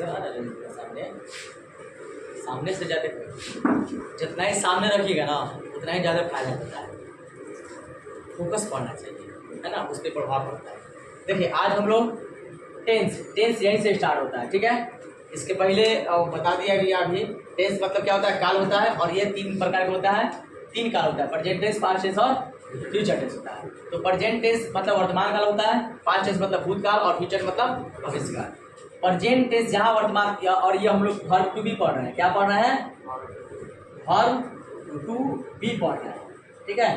इधर आ जाए सामने, सामने से ज़्यादा जितना ही सामने रखिएगा ना उतना ही ज़्यादा फायदा होता है। फोकस पढ़ना चाहिए, है ना, उस पर प्रभाव पड़ता है। देखिए आज हम लोग टेंस यहीं से स्टार्ट होता है, ठीक है। इसके पहले बता दिया गया अभी टेंस मतलब क्या होता है, काल होता है, और ये 3 प्रकार का होता है, 3 काल होता है, प्रेजेंट टेंस, पास्ट टेंस और फ्यूचर टेंस होता है। तो प्रेजेंट टेंस मतलब वर्तमान काल होता है, पास्ट टेंस मतलब भूतकाल और फ्यूचर मतलब भविष्यकाल। प्रेजेंट टेंस जहाँ वर्तमान, और ये हम लोग वर्ब टू बी पढ़ रहे हैं, क्या पढ़ रहे हैं, वर्ब टू बी पढ़ रहे हैं, ठीक है,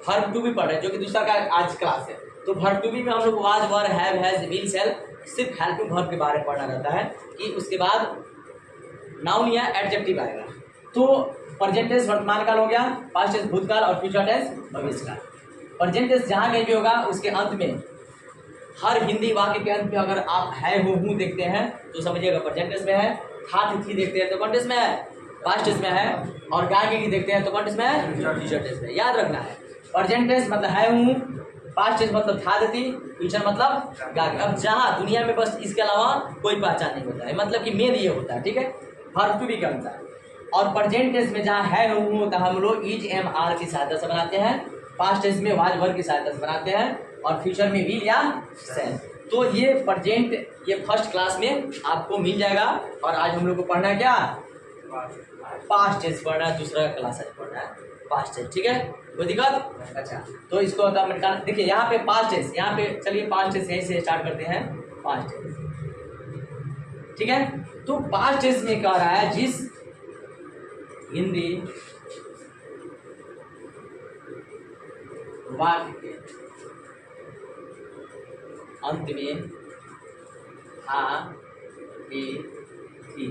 वर्ब टू बी पढ़ रहे हैं, जो कि दूसरा का आज क्लास है। तो वर्ब टू बी में हम लोग was, were, have, has, will, shall, सिर्फ हेल्पिंग वर्ब के बारे में पढ़ना रहता है कि उसके बाद नाउन या एडजेक्टिव आएगा। तो प्रेजेंट टेंस वर्तमान काल हो गया, पास्ट टेंस भूतकाल और फ्यूचर टेंस भविष्यकाल। प्रेजेंट टेंस जहाँ कहीं भी होगा उसके अंत में, हर हिंदी वाक्य के अंत में अगर आप है हो हूँ देखते हैं तो समझिएगा प्रेजेंट टेंस में है, था थी देखते हैं तो कौन टेंस में है, पास्ट टेंस में है, और गा की देखते हैं तो कौन टेंस में है, फ्यूचर टेंस में। याद रखना है प्रेजेंट टेंस मतलब है हूँ, पास्ट टेंस मतलब था देती, फ्यूचर मतलब गा। अब जहाँ दुनिया में बस इसके अलावा कोई पहचान नहीं होता है, मतलब कि मेन ये होता है, ठीक है, वर्ब टू बी के अनुसार। और प्रेजेंट टेंस में जहाँ है हूँ होता है हम लोग इज, एम, आर की सहायता से बनाते हैं, पास्ट टेंस में वाज, वर की सहायता से बनाते हैं, और फ्यूचर में विल या शैल। तो ये प्रेजेंट ये फर्स्ट क्लास में आपको मिल जाएगा। और आज हम लोग को पढ़ना है क्या, पास्ट टेंस पढ़ना है, दूसरा क्लास आज पढ़ना है पास्ट टेंस, ठीक है, कोई दिक्कत। अच्छा तो इसको अगर निकाल, देखिए यहाँ पे पास्ट टेंस, यहाँ पे चलिए पास्ट टेंस यहीं से स्टार्ट करते हैं, पास्ट टेंस, ठीक है। तो पास्ट टेंस में कह रहा है जिस हिंदी वाक्य के अंत में था, थे, थी,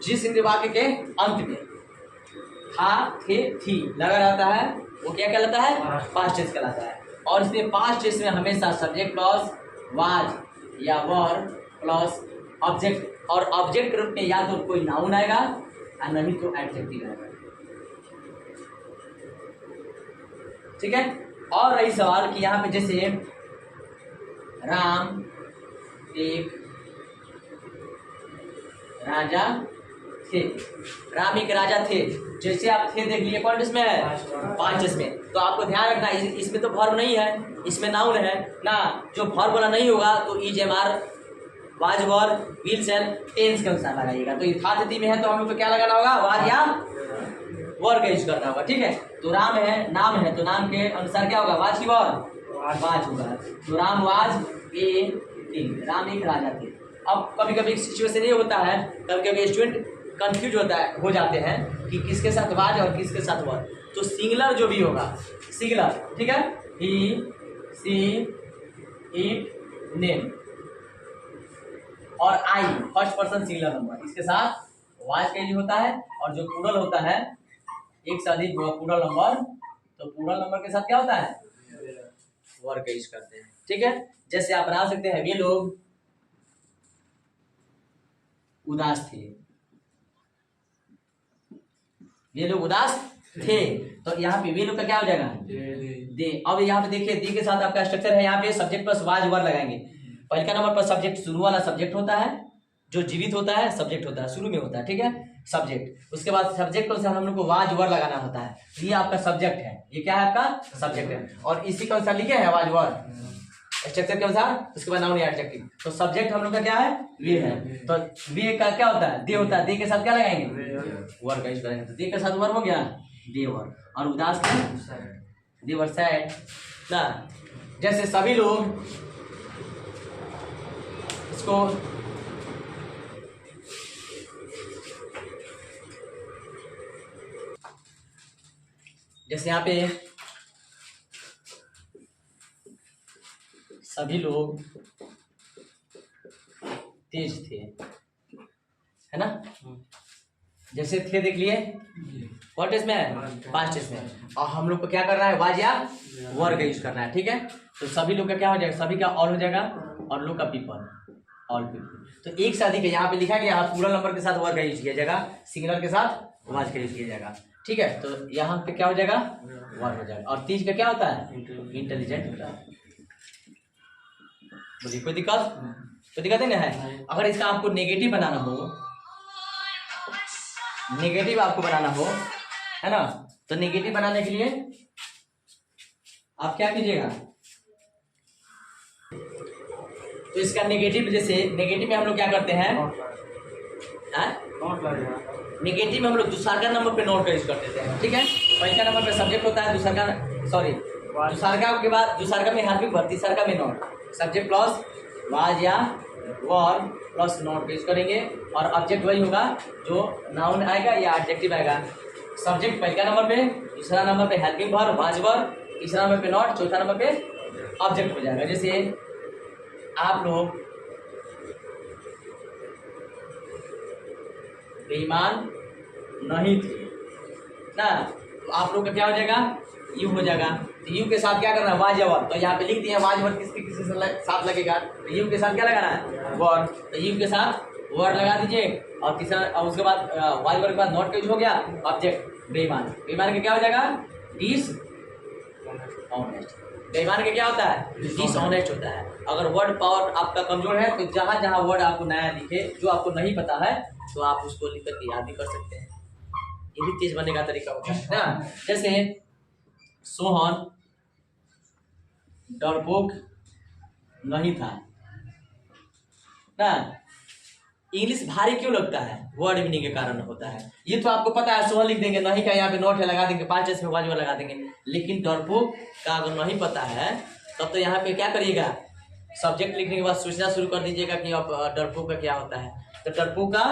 जिस हिंदी वाक्य के अंत में था, थे, थी लगा रहता है वो क्या कहलाता है, पास्ट टेंस कहलाता है। और इसमें पास्ट टेंस में हमेशा सब्जेक्ट प्लस वाज या वर प्लस ऑब्जेक्ट, और ऑब्जेक्ट रूप में या तो कोई नाउन आएगा और नहीं तो एडजेक्टिव आएगा, ठीक है। और रही सवाल कि यहाँ पे जैसे राम एक राजा थे, राम एक राजा थे, जैसे आप थे देख लिए कौन टेंस में है, पास्ट टेंस में। तो आपको ध्यान रखना इसमें तो वर्ब नहीं है, इसमें नाउन है ना, जो वर्ब वाला नहीं होगा तो is, am, are, was, were, will, shall tense के अनुसार लगाइएगा। तो ये था तिथि में है तो हम लोग को क्या लगाना होगा, वाज या वर का यूज करना होगा, ठीक है। तो राम है, नाम है, तो नाम के अनुसार क्या होगा, वाज की वर, वाज होगा। तो Ram was a king, Ram एक राजा थे। अब कभी कभी सिचुएशन ये होता है, कभी कभी स्टूडेंट कंफ्यूज हो जाते हैं कि किसके साथ वाज और किसके साथ वर। तो सिंगुलर जो भी होगा, सिंगुलर, ठीक है, ही, सी, इट, नेम, और आई फर्स्ट पर्सन सिंगुलर नंबर, इसके साथ वाज का यूज होता है। और जो प्लूरल होता है, एक से अधिक प्लूरल नंबर, तो प्लूरल नंबर के साथ क्या होता है, वर का यूज करते हैं, ठीक है। जैसे आप बना सकते हैं वे लोग उदास थे, ये लोग उदास थे, तो यहाँ पे वे लोग का क्या हो जाएगा, दे। अब यहाँ पे देखिए दी के साथ आपका स्ट्रक्चर है, यहाँ पे सब्जेक्ट प्लस वाज वर लगाएंगे। पहले नंबर पर सब्जेक्ट, शुरू वाला सब्जेक्ट होता है, जो जीवित होता है सब्जेक्ट होता है, शुरू में होता है, ठीक है, सब्जेक्ट। उसके बाद सब्जेक्ट के साथ हम लोग को वाज वर लगाना होता है, ये आपका सब्जेक्ट है, ये क्या है आपका सब्जेक्ट है, और इसी के अनुसार लिखे हैं वाज वर स्ट्रक्चर के अनुसार। उसके बाद नाउन या एडजेक्टिव। तो सब्जेक्ट हम लोग का क्या है, वे है, तो वे का क्या होता है, दे होता है, दे के साथ क्या लगाएंगे, वर का यूज करेंगे। तो दे के साथ वर हो गया, देवर। और उदास का देवर, सैड ना। जैसे सभी लोग इसको जैसे यहाँ पे सभी लोग तेज थे, है ना, जैसे थे देख लिए कौन टेंस में है, पास्ट टेंस में। और हम लोग को क्या करना है, वाज या वर का यूज करना है, ठीक है। तो सभी लोग का क्या हो जाएगा, सभी का ऑल हो जाएगा, और लोग का पीपल, ऑल पीपल। तो एक से अधिक है, यहाँ पे लिखा गया प्लूरल नंबर के साथ वर्ड का यूज किया जाएगा, सिंगुलर के साथ वाज का यूज किया जाएगा। ठीक है, तो यहाँ पे क्या हो जाएगा, वर्ड हो जाएगा। और तीज का क्या होता है, इंटेलिजेंट होता है। बोलिए कोई दिक्कत नहीं है। अगर इसका आपको नेगेटिव बनाना हो, नेगेटिव आपको बनाना हो, है ना, तो नेगेटिव बनाने के लिए आप क्या कीजिएगा, तो इसका नेगेटिव, जैसे नेगेटिव में हम लोग क्या करते हैं, नेगेटिव में हम लोग दूसरा का नंबर पे नोट का यूज कर देते हैं। ठीक है, पहला नंबर पे सब्जेक्ट होता है, दूसरा के बाद दूसरा में हेल्पिंग वर्ब, तीसरा का में नोट, सब्जेक्ट प्लस वाज या वर्ब प्लस नोट का यूज करेंगे। और ऑब्जेक्ट वही होगा जो नाउन आएगा या एडजेक्टिव आएगा। सब्जेक्ट पहला नंबर पे, दूसरा नंबर पे हेल्पिंग वर्ब वाज वर्ब, तीसरा नंबर पे नोट, चौथा नंबर पे ऑब्जेक्ट हो जाएगा। जैसे आप लोग बेईमान नहीं थे ना, तो आप लोग का क्या हो जाएगा, यू हो जाएगा। तो यू के साथ क्या करना है, वाज या वर्ब। तो यहाँ पे लिख दिए वाज वर्ब किसी साथ लगेगा, तो यू के साथ क्या लगाना है, वर्ब। तो यू के साथ वर्ड लगा दीजिए। और तीसरा, और उसके बाद वाज वर्ब के बाद नॉट का यूज हो गया, ऑब्जेक्ट बेईमान। बेईमान का क्या हो जाएगा, डिसऑनेस्ट। बेईमान का क्या होता है, डिसऑनेस्ट होता है। अगर वर्ड पावर आपका कमजोर है तो जहाँ जहाँ वर्ड आपको नया दिखे जो आपको नहीं पता है तो आप उसको लिख करके याद भी कर सकते हैं। ये भी तेज बनने का तरीका होता है ना। जैसे सोहन डरपोक नहीं था ना, इंग्लिश भारी क्यों लगता है, वर्ड मीनिंग के कारण होता है। ये तो आपको पता है, सोहन लिख देंगे, नहीं का यहाँ पे नोट है लगा देंगे, 5 एस में वाज लगा देंगे। लेकिन डरपोक का अगर नहीं पता है तब तो यहाँ पे क्या करिएगा, सब्जेक्ट लिखने के बाद सोचना शुरू कर दीजिएगा कि अब डरपोक का क्या होता है। तो डरपोक का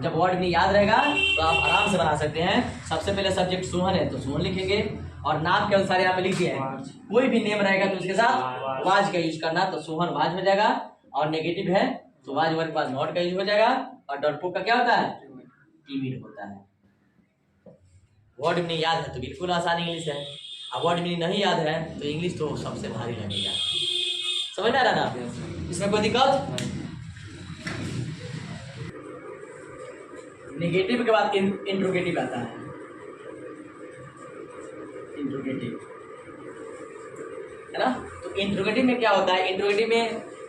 जब वर्ड मीनिंग याद रहेगा तो आप आराम से बना सकते हैं। सबसे पहले सब्जेक्ट सोहन है तो सोहन लिखेंगे, और नाम के अनुसार यहाँ पे लिख दिए हैं, कोई भी नेम रहेगा तो उसके साथ वाज का यूज करना, तो सोहन वाज हो जाएगा। और नेगेटिव है तो वाज वर्ड के बाद नॉट का यूज हो जाएगा। और डरपोक का क्या होता है, टीमिड होता है। वर्ड मीनिंग याद है तो बिल्कुल आसान इंग्लिश है, अब वर्ड मीनिंग नहीं याद है तो इंग्लिश तो सबसे भारी लगेगा। समझ में आ रहा ना, इसमें कोई दिक्कत। नेगेटिव के बाद इंट्रोगेटिव आता है, इंट्रोगेटिव है ना। तो इंट्रोगेटिव में क्या होता है, इंट्रोगेटिव में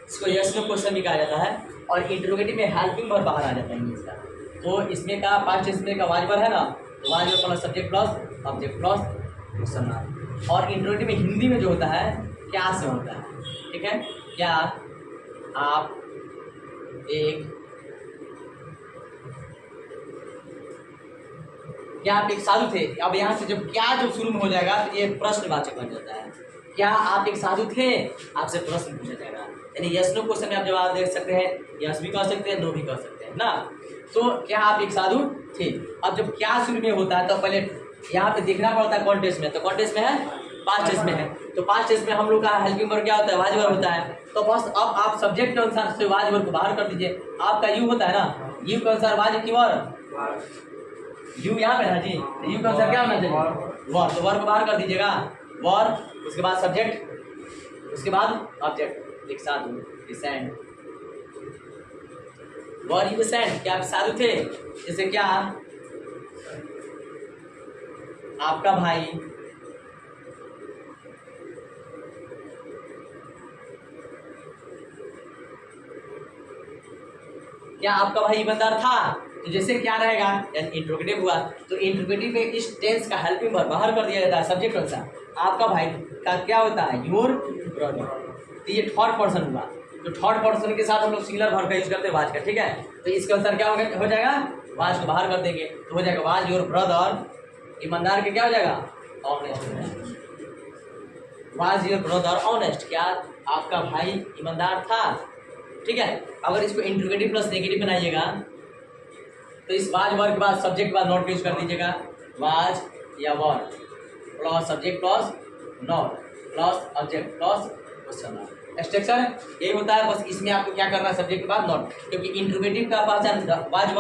इसको यस नो क्वेश्चन भी कहा जाता है, और इंट्रोगेटिव में हेल्पिंग वर्ब बाहर आ जाता है इंग्लिश का। तो इसमें का 5 इसमें का वाज वर्ब है ना, तो was verb plus subject plus object plus question mark. और इंट्रोगेटिव में हिंदी में जो होता है क्या से होता है, ठीक है, क्या आप एक साधु थे। अब यहाँ से जब क्या जब शुरू में हो जाएगा तो ये प्रश्नवाचक बन जाता है। क्या आप एक साधु थे, आपसे प्रश्न पूछा जाएगा, यानी यस नो क्वेश्चन में आप जवाब दे सकते हैं, यस भी कह सकते हैं, नो भी कह सकते हैं ना। तो क्या आप एक साधु थे। अब जब क्या शुरू में होता है तो पहले यहाँ पे देखना पड़ता है कॉन्टेक्स्ट में, तो कॉन्टेक्स्ट में है 5 टेस्ट में है, तो 5 टेस्ट में हम लोग का हेल्पिंग वर्ब क्या होता है, वाज वर्ब होता है। तो बस अब आप सब्जेक्ट के अनुसार से वाज वर्ब को बाहर कर दीजिए। आपका यू होता है ना, यू के अनुसार वाज की वर्ब, यू यहाँ पे ना जी, यू के अनुसार क्या होना चाहिए, वर्ब, तो वर्ब बाहर कर दीजिएगा, वर्ब उसके बाद सब्जेक्ट उसके बाद ऑब्जेक्ट। एक साधु डिसेंड, वर यू डिसेंड, क्या आप साधु थे। जैसे क्या आपका भाई क्या आपका भाई ईमानदार था, तो जैसे क्या रहेगा, इंट्रोगेटिव हुआ तो इंट्रोगेटिव में इस टेंस का हेल्पिंग वर्ब बाहर कर दिया जाता है सब्जेक्ट अनुसार। आपका भाई का क्या होता है, योर ब्रदर, तो ये थर्ड पर्सन हुआ, तो थर्ड पर्सन के साथ हम लोग सिंगुलर वर्ब का यूज करते हैं वाज का, ठीक है। तो इसके अनुसार क्या हो जाएगा, वाज को बाहर कर देंगे तो हो जाएगा वाज योर ब्रदर, ईमानदार के क्या हो जाएगा, honest, was your brother honest, क्या आपका भाई ईमानदार था, ठीक है। अगर इसको इंट्रोगेटिव प्लस नेगेटिव बनाइएगा तो इस वाज वर्ब के बाद सब्जेक्ट के बाद नॉट यूज कर दीजिएगा, वाज या verb plus subject plus not plus object plus question mark. Structure यही होता है, बस इसमें आपको क्या करना है, सब्जेक्ट के बाद नॉट, क्योंकि इंट्रोगेटिव का पहचान वाज वर्ब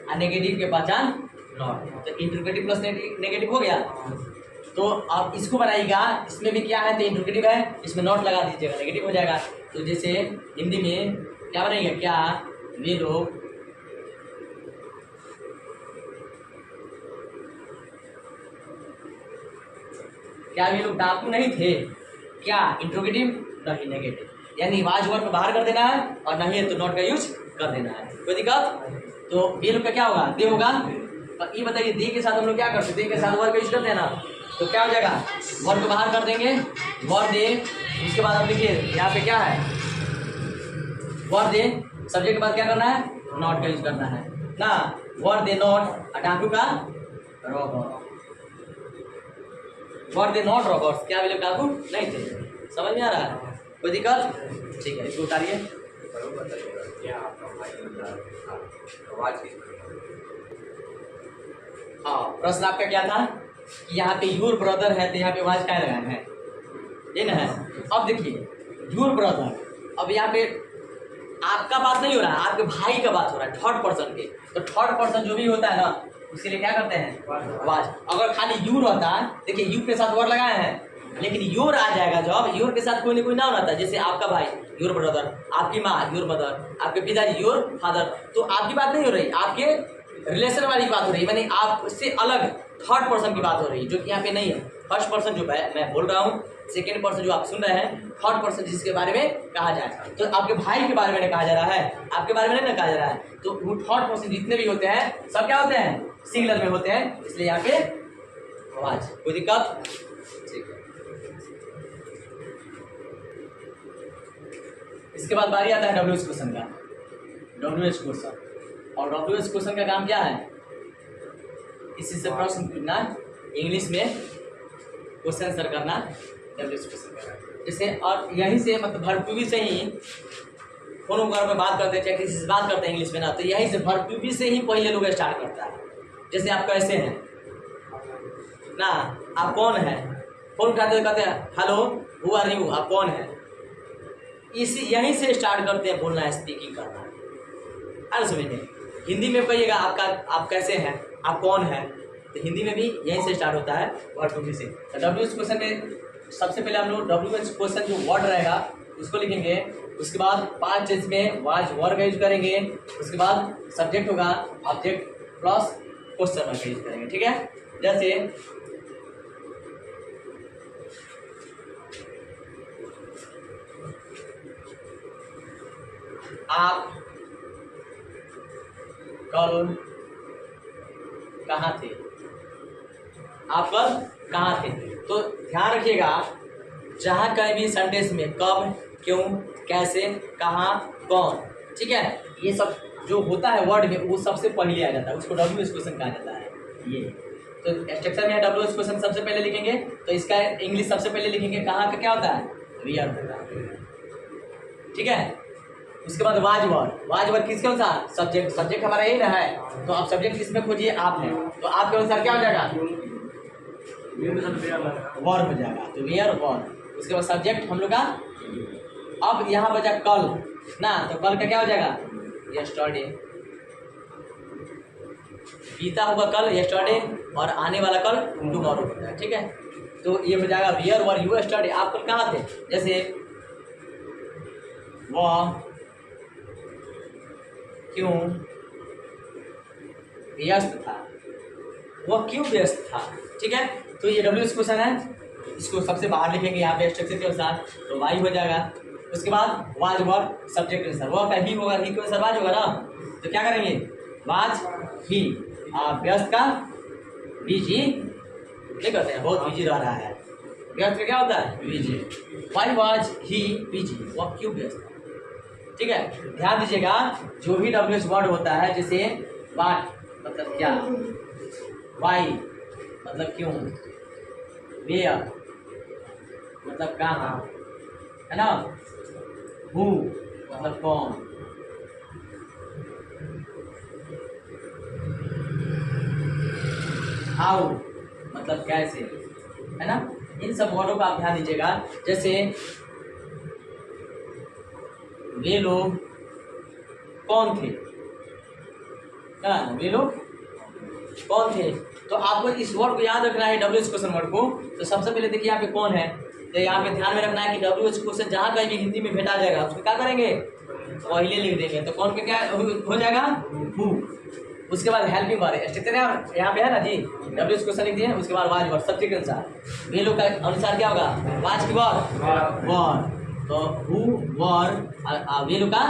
और नेगेटिव के पहचान नॉट, तो इंट्रोगेटिव प्लस नेगेटिव हो गया। तो आप इसको बनाइएगा, इसमें भी क्या है, तो इंट्रोगेटिव है, इसमें नॉट लगा दीजिएगा, नेगेटिव हो जाएगा। तो जैसे हिंदी में क्या बनेंगे, क्या वे लोग डाकू नहीं थे, क्या इंट्रोगेटिव नहीं नेगेटिव, यानी वाज वर्ब बाहर कर देना है और नहीं है तो नॉट का यूज कर देना है, कोई दिक्कत। तो वे लोग का क्या होगा, दे होगा। और ये बताइए दे के साथ हम लोग क्या करते हैं, दे के साथ वर्ब यूज करते हैं ना, तो क्या हो जाएगा, वर्ब को बाहर कर देंगे, वर्ब दे। उसके बाद हम देखिए यहाँ पे क्या है, वर्ब दे, सब्जेक्ट के बाद क्या करना है, नॉट का यूज करना है ना, वर्ब दे नॉट, डाकू का robber, verb they not robbers, क्या वे लोग डाकू नहीं थे। समझ में आ रहा है, कोई दिक्कत, ठीक है, इसको उतारिए। हाँ, प्रश्न आपका क्या था कि यहाँ पे योर ब्रदर है तो यहाँ पे वाज क्या लगाए हैं, ये ना है। अब देखिए योर ब्रदर, अब यहाँ पे आपका बात नहीं हो रहा है, आपके भाई का बात हो रहा है, थर्ड पर्सन के। तो थर्ड पर्सन जो भी होता है ना उसके लिए क्या करते हैं, वाज। अगर खाली यू रहता है, देखिए यू के साथ वर्ड लगाए हैं, लेकिन योर आ जाएगा जब योर के साथ कोई ना कोई नाम रहता है, जैसे आपका भाई योर ब्रदर, आपकी माँ योर मदर, आपके पिताजी योर फादर, तो आपकी बात नहीं हो रही, आपके रिलेशन वाली बात हो रही है, यानी आपसे अलग थर्ड पर्सन की बात हो रही है, जो कि यहाँ पे नहीं है। फर्स्ट पर्सन जो मैं बोल रहा हूँ, सेकेंड पर्सन जो आप सुन रहे हैं, थर्ड पर्सन जिसके बारे में कहा जाए, तो आपके भाई के बारे में कहा जा रहा है, आपके बारे में नहीं ना कहा जा रहा है। तो वो थर्ड पर्सन जितने भी होते हैं सब क्या होते हैं, सिंगुलर में होते हैं, इसलिए यहाँ पे आवाज, कोई दिक्कत, ठीक है। इसके बाद बारी आता है डब्ल्यूएच क्वेश्चन का, डब्ल्यूएच क्वेश्चन। और डब्ल्यूएच क्वेश्चन का काम क्या है, इसी से प्रश्न पूछना, इंग्लिश में क्वेश्चन आंसर करना, डब्ल्यूएच क्वेश्चन करना। जैसे और यहीं से मतलब वर्ब टू बी से ही फोन वगैरह में बात करते हैं, चाहे किसी से बात करते हैं इंग्लिश में ना, तो यहीं से वर्ब टू बी से ही पहले लोग स्टार्ट करता है। जैसे आप कैसे हैं ना, आप कौन है, फोन कहते हैं हेलो हु आर यू, आप कौन है, इसी यहीं से स्टार्ट करते हैं बोलना, स्पीकिंग करना। अरे समझिए, हिंदी में कहिएगा आपका, आप कैसे हैं, आप कौन है, तो हिंदी में भी यहीं से स्टार्ट होता है वर्ब टू बी से। तो डब्ल्यूएच क्वेश्चन में सबसे पहले हम लोग डब्ल्यूएच क्वेश्चन जो वर्ड रहेगा उसको लिखेंगे, उसके बाद 5 चीज में वाज वर्ब का यूज करेंगे, उसके बाद सब्जेक्ट होगा ऑब्जेक्ट प्लस क्वेश्चन वर्ब का यूज करेंगे, ठीक है। जैसे आप कल कहाँ थे, आप कल कहाँ थे, तो ध्यान रखिएगा जहाँ कहीं भी सेंटेंस में कब, क्यों, कैसे, कहाँ, कौन, ठीक है, ये सब जो होता है वर्ड में वो सबसे पहले आ जाता है, उसको डब्ल्यूएच क्वेश्चन कहा जाता है। ये तो स्ट्रक्चर में डब्ल्यूएच क्वेश्चन सबसे पहले लिखेंगे, तो इसका इंग्लिश सबसे पहले लिखेंगे, कहाँ का क्या होता है, वेयर होता है, ठीक है। उसके बाद वाज वर्ब किसके अनुसार, सब्जेक्ट हमारा यही ना है, तो आप सब्जेक्ट किसमें खोजिए, आप है, तो आपके अनुसार क्या हो जाएगा, वर्ब हो जाएगा, तो वेयर वर्ब। उसके बाद सब्जेक्ट हम लोग का, अब यहाँ बचा कल ना, तो कल का क्या हो जाएगा, यस्टरडे, बीता हुआ कल यस्टरडे, और आने वाला कल टुमारो होता है, ठीक है। तो ये हो जाएगा वेयर वर यू यस्टरडे, आप कल कहाँ थे, जैसे वह क्यों व्यस्त था, वह क्यों व्यस्त था, ठीक है। तो ये डब्ल्यूएच क्वेश्चन है, इसको सबसे बाहर लिखेंगे यहाँ पे स्ट्रक्चर के अनुसार, तो वाई हो जाएगा। उसके बाद वाज वर्ब सब्जेक्ट के अनुसार, वह का ही होगा, ही के अनुसार वाज होगा ना, तो क्या करेंगे, वाज ही, व्यस्त का बिजी नहीं कहते हैं, बहुत बिजी रह रहा है, व्यस्त का क्या होता है, busy, why was he busy, वह क्यों व्यस्त था, ठीक है। ध्यान दीजिएगा जो भी डब्ल्यूएच वर्ड होता है, जैसे वाट मतलब क्या, वाई मतलब क्यों, वेयर मतलब कहाँ, है ना, हु मतलब कौन, हाउ मतलब कैसे, है ना। इन सब वर्डों का आप ध्यान दीजिएगा। जैसे वे लोग कौन थे, वे लोग कौन थे, तो आपको इस वर्ड को याद रखना है, डब्ल्यूएच क्वेश्चन वर्ड को। तो सबसे पहले देखिए यहाँ पे कौन है, तो यहाँ पे ध्यान में रखना है कि डब्ल्यूएच क्वेश्चन जहाँ कहीं भी हिंदी में भेटा जाएगा उसको क्या करेंगे, पहले लिख देंगे तो कौन का क्या हो जाएगा, हु। उसके बाद हेल्पिंग वर्ब स्ट्रक्चर यहाँ पे है ना जी, डब्ल्यू क्वेश्चन लिख दिए, उसके बाद वाज वर्ब सब्जेक्ट के अनुसार, वेलो का अनुसार क्या होगा, वाज की वर्ब वर्ब, तो हु वर्ब, वेलो का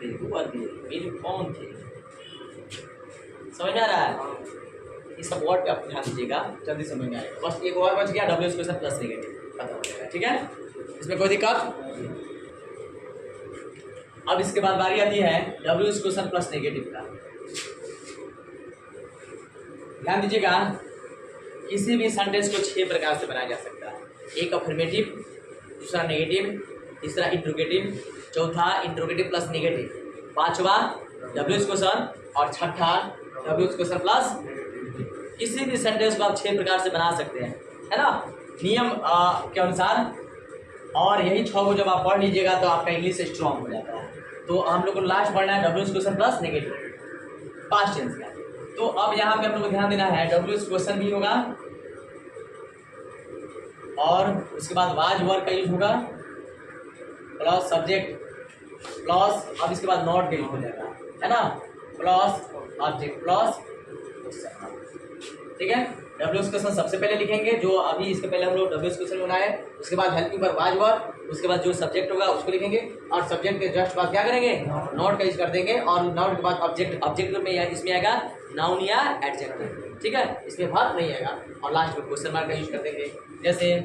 वेलो कौन थे, समझ में आ रहा है। इस सब वर्ड पे आप ध्यान दीजिएगा, जल्दी समझ में आएगा। बस एक और बच गया, डब्ल्यू क्वेश्चन प्लस नेगेटिव पता हो जाएगा, ठीक है, इसमें कोई दिक्कत। अब इसके बाद बारी आती है डब्ल्यू क्वेश्चन प्लस नेगेटिव का। ध्यान दीजिएगा, किसी भी सेंटेंस को 6 प्रकार से बनाया जा सकता है। एक अफर्मेटिव, दूसरा नेगेटिव, तीसरा इंट्रोगेटिव, चौथा इंट्रोगेटिव प्लस नेगेटिव, पांचवा डब्ल्यू क्वेश्चन और छठा डब्ल्यू क्वेश्चन प्लस। किसी भी सेंटेंस को आप 6 प्रकार से बना सकते हैं, है ना, नियम के अनुसार। और यही 6 को जब आप पढ़ लीजिएगा तो आपका इंग्लिश स्ट्रॉन्ग हो जाता है। तो हम लोग को लास्ट पढ़ना है W question plus negative, past tense का। तो अब यहाँ पे हम लोग को ध्यान देना है, डब्ल्यू क्वेश्चन भी होगा और उसके बाद वाज वर्ब का यूज होगा प्लस सब्जेक्ट प्लस, अब इसके बाद नॉट का यूज हो जाएगा, है ना, प्लस ऑब्जेक्ट प्लस क्वेश्चन, ठीक है। डब्ल्यू क्वेश्चन सबसे पहले लिखेंगे, जो अभी इसके पहले हम लोग डब्ल्यू क्वेश्चन बनाए, उसके बाद हेल्पिंग वर्ब वाज वर्ब, उसके बाद जो सब्जेक्ट होगा उसको लिखेंगे, और सब्जेक्ट के जस्ट बाद क्या करेंगे, नॉट का यूज कर देंगे, और नॉट के बाद ऑब्जेक्ट, ऑब्जेक्ट में इसमें आएगा नाउन या एडजेक्टिव, ठीक है, इसमें वर्ब नहीं आएगा, और लास्ट में क्वेश्चन मार्क का यूज कर देंगे। जैसे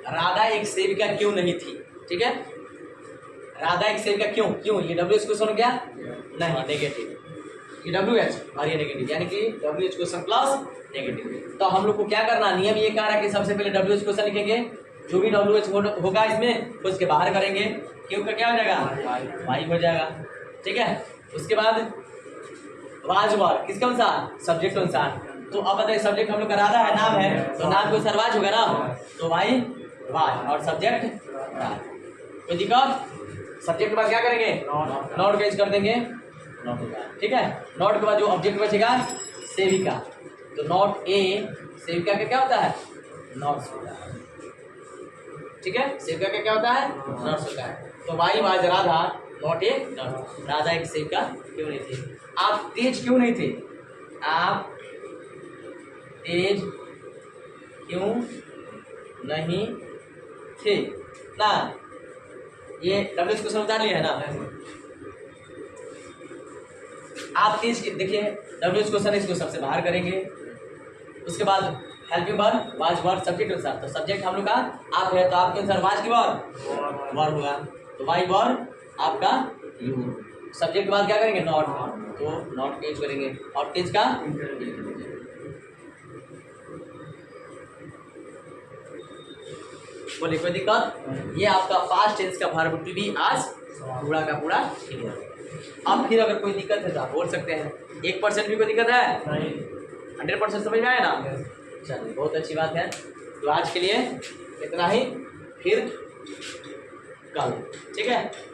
राधा एक सेविका क्यों नहीं थी, ठीक है, राधा एक सेविका क्यों, क्यों, ये डब्ल्यू क्वेश्चन हो गया, नहीं नेगेटिव, ये डब्ल्यू एच और ये नेगेटिव, यानी कि W H question plus negative. तो हम लोग को क्या करना, नियम ये कह रहा है कि सबसे पहले डब्ल्यू एच क्वेश्चन लिखेंगे, जो भी डब्ल्यू एच होगा इसमें उसके बाहर करेंगे, क्यों का क्या हो जाएगा, वाई हो जाएगा, ठीक है। उसके बाद वाज वर्ब किसके अनुसार, सब्जेक्ट अनुसार। तो अब बताइए, सब्जेक्ट हम लोग का राधा है, नाम है, तो नाम के अनुसार वाज होगा ना, तो वाई वाज, और सब्जेक्ट राज, कोई दिक्कत। सब्जेक्ट के बाद क्या करेंगे, नॉट का यूज कर देंगे, नॉट होगा, ठीक है। नॉट के बाद जो ऑब्जेक्ट बचेगा सेविका, तो नॉट ए, सेविका का क्या होता है, नॉट्स होता है, ठीक है, सेविका का क्या होता है, नॉट्स होता है। तो why was Radha, not a not, Radha एक सेविका क्यों नहीं थी। आप तेज क्यों नहीं थे, आप तेज क्यों नहीं थे ना, ये डब्ल्यू क्वेश्चन उतार लिया है ना, आप तेज, देखिए डब्ल्यू क्वेश्चन, इसको सबसे बाहर करेंगे, उसके बाद helping verb was verb subject के अनुसार, तो सब्जेक्ट हम लोग का आप है, तो आपके अनुसार वाज की वर्ब वर्ब होगा, तो वाई वर्ब आपका यू, सब्जेक्ट के बाद क्या करेंगे, नॉट, तो नॉट का यूज करेंगे, और तेज का बोले कोई दिक्कत। ये आपका पास्ट टेंस का वर्ब टू बी आज पूरा का पूरा क्लियर। अब फिर अगर कोई दिक्कत है तो आप बोल सकते हैं, 1% भी कोई दिक्कत है, 100% समझ में आया ना, चलिए बहुत अच्छी बात है। तो आज के लिए इतना ही, फिर कल, ठीक है।